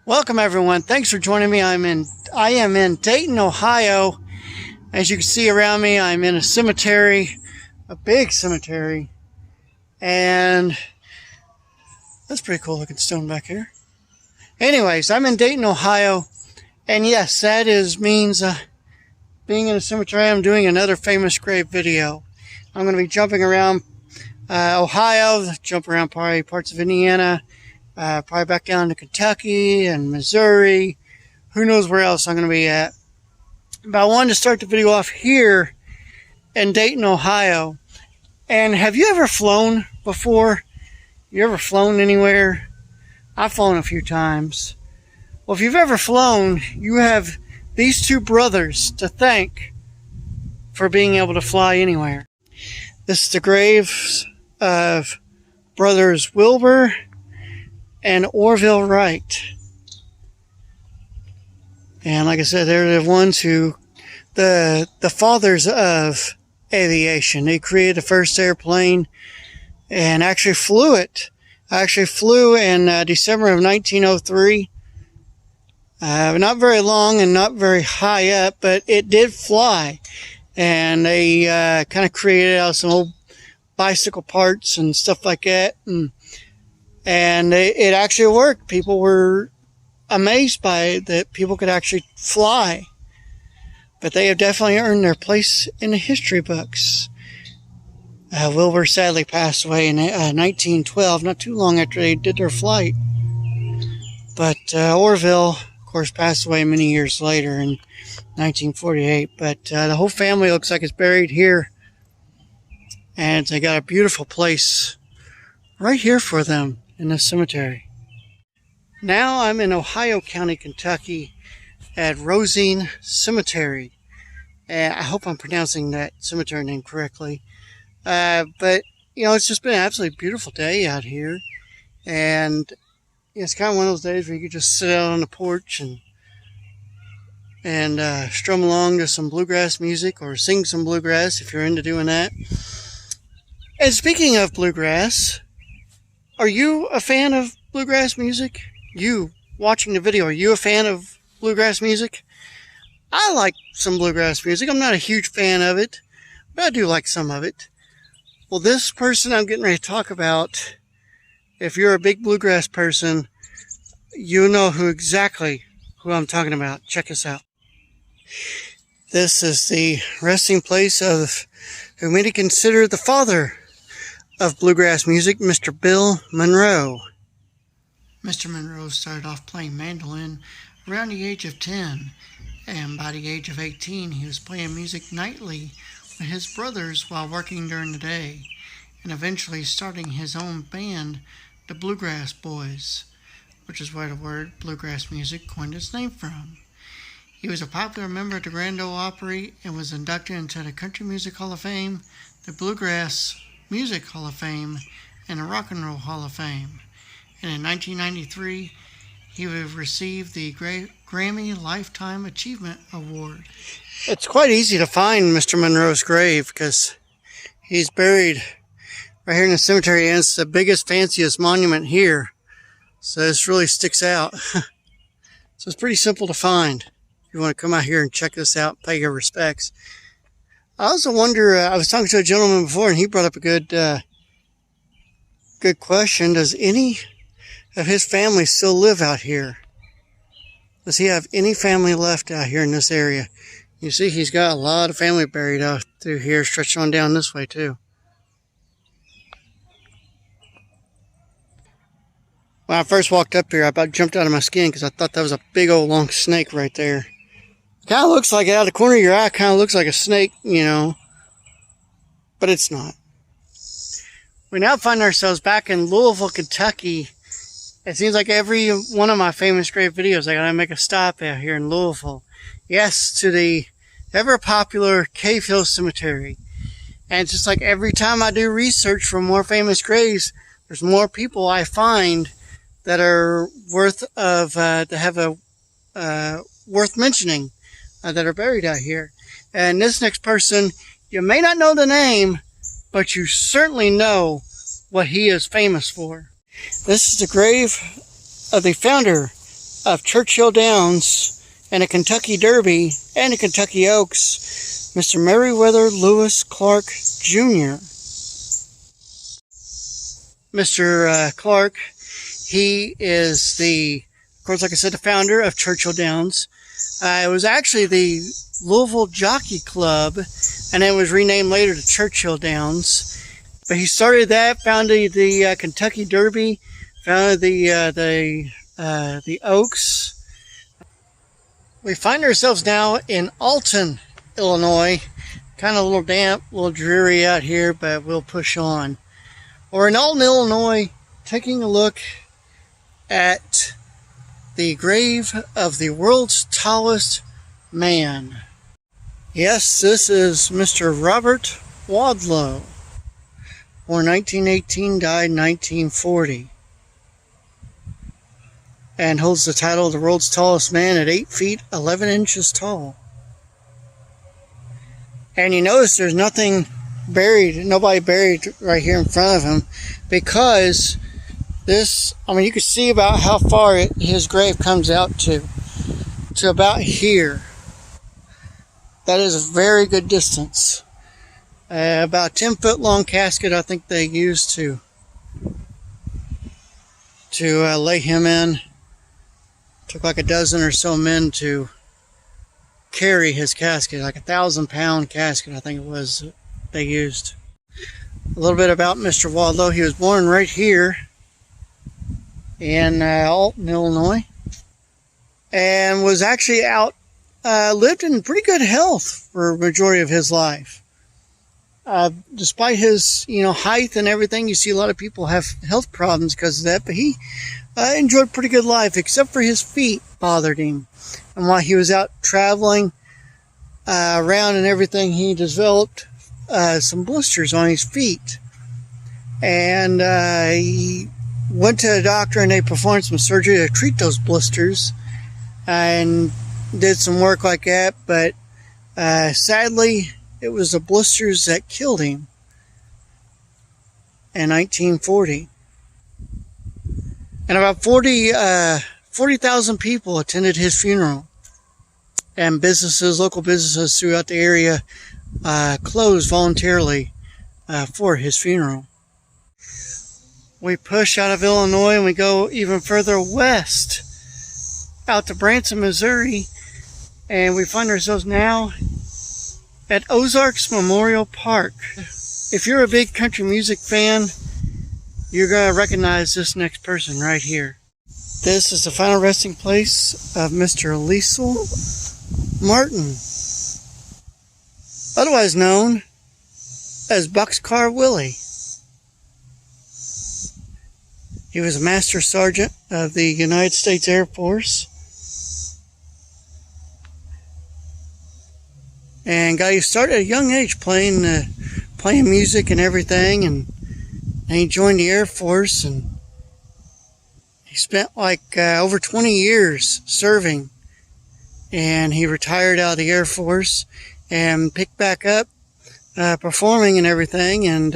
Welcome everyone. Thanks for joining me. I am in Dayton, Ohio. As you can see around me, I'm in a cemetery, a big cemetery, and that's pretty cool looking stone back here. Anyways, I'm in Dayton, Ohio, and yes, that means being in a cemetery. I'm doing another famous grave video. I'm going to be jumping around Ohio, jump around probably parts of Indiana, probably back down to Kentucky and Missouri. Who knows where else I'm going to be at. But I wanted to start the video off here in Dayton, Ohio. And have you ever flown before? You ever flown anywhere? I've flown a few times. Well, if you've ever flown, you have these two brothers to thank for being able to fly anywhere. This is the graves of brothers Wilbur and Orville Wright. And like I said, they're the ones who, the fathers of aviation. They created the first airplane and actually flew it. I actually flew in December of 1903. Not very long and not very high up, but it did fly. And they kind of created out some old bicycle parts and stuff like that. And it actually worked. People were amazed by it, that people could actually fly. But they have definitely earned their place in the history books. Wilbur sadly passed away in 1912, not too long after they did their flight. But Orville, of course, passed away many years later in 1948. But the whole family looks like it's buried here. And they got a beautiful place right here for them in this cemetery. Now I'm in Ohio County, Kentucky at Rosine Cemetery. And I hope I'm pronouncing that cemetery name correctly. But, you know, it's just been an absolutely beautiful day out here. And it's kind of one of those days where you could just sit out on the porch and strum along to some bluegrass music or sing some bluegrass if you're into doing that. And speaking of bluegrass, are you a fan of bluegrass music? You watching the video, are you a fan of bluegrass music? I like some bluegrass music. I'm not a huge fan of it, but I do like some of it. Well, this person I'm getting ready to talk about, if you're a big bluegrass person, you know exactly who I'm talking about. Check this out. This is the resting place of who many consider the father of bluegrass music, Mr. Bill Monroe. Mr. Monroe started off playing mandolin around the age of 10, and by the age of 18 he was playing music nightly with his brothers while working during the day, and eventually starting his own band, the Bluegrass Boys, which is where the word bluegrass music coined its name from. He was a popular member of the Brando Opry and was inducted into the Country Music Hall of Fame, the Bluegrass Music Hall of Fame, and the Rock and Roll Hall of Fame. And in 1993, he would receive the Grammy Lifetime Achievement Award. It's quite easy to find Mr. Monroe's grave because he's buried right here in the cemetery, and it's the biggest, fanciest monument here. So this really sticks out. So it's pretty simple to find. If you want to come out here and check this out, pay your respects. I also wonder, I was talking to a gentleman before, and he brought up a good question. Does any of his family still live out here? Does he have any family left out here in this area? You see, he's got a lot of family buried out through here, stretched on down this way too. When I first walked up here, I about jumped out of my skin because I thought that was a big old long snake right there. Kind of looks like it out of the corner of your eye, kind of looks like a snake, you know, but it's not. We now find ourselves back in Louisville, Kentucky. It seems like every one of my famous grave videos, I gotta make a stop out here in Louisville. Yes, to the ever popular Cave Hill Cemetery. And it's just like every time I do research for more famous graves, there's more people I find that are worth mentioning, that are buried out here. And this next person, you may not know the name, but you certainly know what he is famous for. This is the grave of the founder of Churchill Downs and a Kentucky Derby and a Kentucky Oaks, Mr. Meriwether Lewis Clark Jr. Mr. Clark, he is of course, like I said, the founder of Churchill Downs. It was actually the Louisville Jockey Club, and it was renamed later to Churchill Downs. But he started that, founded the Kentucky Derby, founded the Oaks. We find ourselves now in Alton, Illinois. Kind of a little damp, a little dreary out here, but we'll push on. We're in Alton, Illinois, taking a look at the grave of the world's tallest man. Yes, this is Mr. Robert Wadlow. Born 1918, died 1940. And holds the title of the world's tallest man at 8 feet 11 inches tall. And you notice there's nobody buried right here in front of him, because you can see about how far his grave comes out to about here. That is a very good distance. About 10-foot long casket I think they used to lay him in. Took like a dozen or so men to carry his casket, like a 1,000-pound casket I think it was they used. A little bit about Mr. Wadlow. He was born right here in Alton, Illinois, and was actually lived in pretty good health for a majority of his life. Despite his height and everything, you see a lot of people have health problems because of that, but he enjoyed a pretty good life, except for his feet bothered him. And while he was out traveling around and everything, he developed some blisters on his feet. And he went to a doctor, and they performed some surgery to treat those blisters and did some work like that. But sadly, it was the blisters that killed him in 1940. And about 40,000 people attended his funeral. And local businesses throughout the area closed voluntarily for his funeral. We push out of Illinois and we go even further west out to Branson, Missouri, and we find ourselves now at Ozarks Memorial Park. If you're a big country music fan, you're going to recognize this next person right here. This is the final resting place of Mr. Liesl Martin, otherwise known as Boxcar Willie. He was a Master Sergeant of the United States Air Force, and got his start at a young age playing music and everything, and he joined the Air Force, and he spent over 20 years serving, and he retired out of the Air Force and picked back up performing and everything, and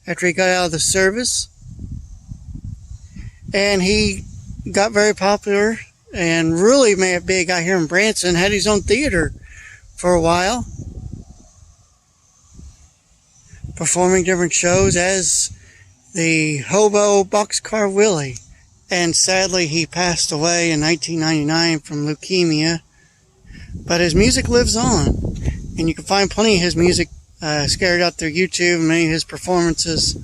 after he got out of the service, and he got very popular and really made it big out here in Branson. Had his own theater for a while, performing different shows as the hobo Boxcar Willie. And sadly, he passed away in 1999 from leukemia. But his music lives on, and you can find plenty of his music scattered out through YouTube and many of his performances.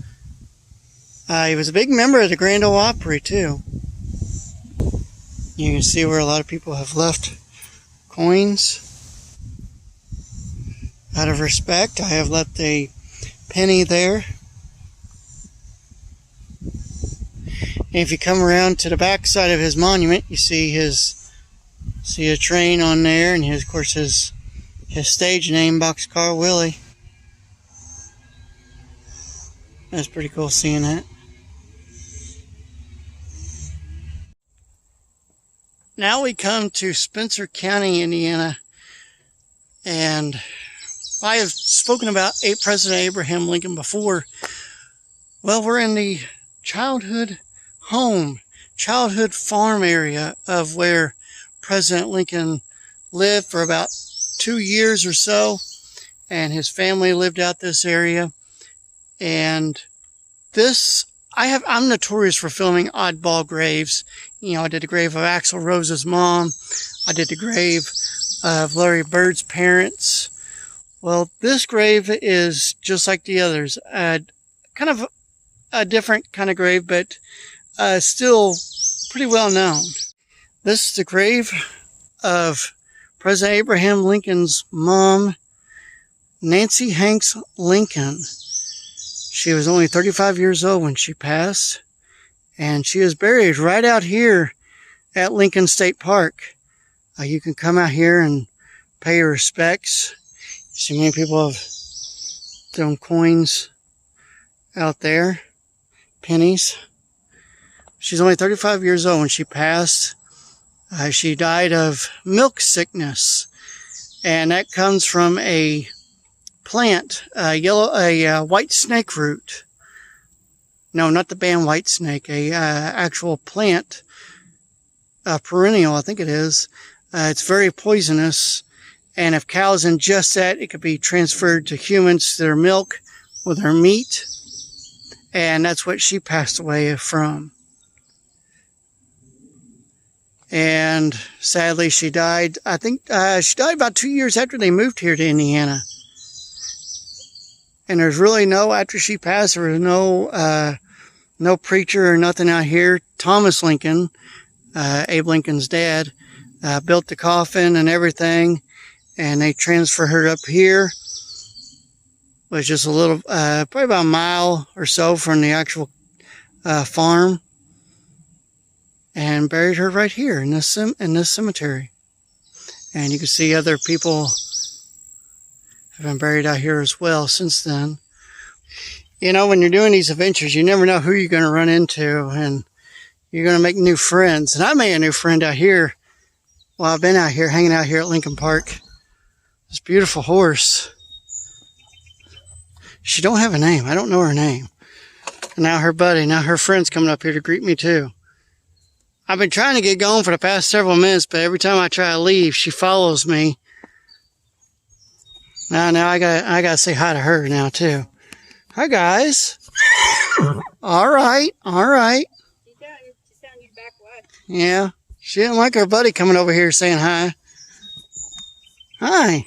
He was a big member of the Grand Ole Opry, too. You can see where a lot of people have left coins. Out of respect, I have left a penny there. And if you come around to the back side of his monument, you see a train on there, and of course his stage name, Boxcar Willie. That's pretty cool seeing that. Now we come to Spencer County, Indiana, and I have spoken about President Abraham Lincoln before. Well, we're in the childhood home, childhood farm area of where President Lincoln lived for about 2 years or so, and his family lived out this area. And this, I'm notorious for filming oddball graves. You know, I did the grave of Axl Rose's mom. I did the grave of Larry Bird's parents. Well, this grave is just like the others. Kind of a different kind of grave, but still pretty well known. This is the grave of President Abraham Lincoln's mom, Nancy Hanks Lincoln. She was only 35 years old when she passed, and she is buried right out here at Lincoln State Park. You can come out here and pay your respects. You see many people have thrown coins out there, pennies. She's only 35 years old when she passed. She died of milk sickness, and that comes from a plant, a white snake root. No, not the band White Snake, a actual plant, perennial, I think it is. It's very poisonous, and if cows ingest that, it could be transferred to humans, to their milk or their meat, and that's what she passed away from. And sadly, she died, I think, she died about 2 years after they moved here to Indiana. And there's really no, after she passed, there was no preacher or nothing out here. Thomas Lincoln, Abe Lincoln's dad, built the coffin and everything, and they transferred her up here. It was just a little, probably about a mile or so from the actual farm, and buried her right here in this cemetery. And you can see other people have been buried out here as well since then. You know, when you're doing these adventures, you never know who you're going to run into, and you're going to make new friends. And I made a new friend out here. Well, I've been out here, hanging out here at Lincoln Park. This beautiful horse. She don't have a name. I don't know her name. And now her buddy, now her friend's coming up here to greet me too. I've been trying to get going for the past several minutes, but every time I try to leave, she follows me. Now I gotta say hi to her now too. Hi guys. All right. She's down your back way. Yeah. She didn't like her buddy coming over here saying hi. Hi.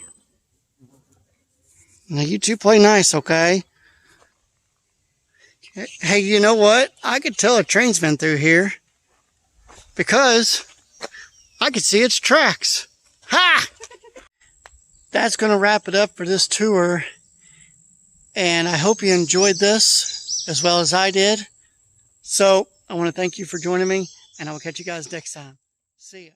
Now you two play nice, okay? Hey, you know what? I could tell a train's been through here because I could see its tracks. Ha! That's going to wrap it up for this tour. And I hope you enjoyed this as well as I did. So I want to thank you for joining me, and I will catch you guys next time. See ya.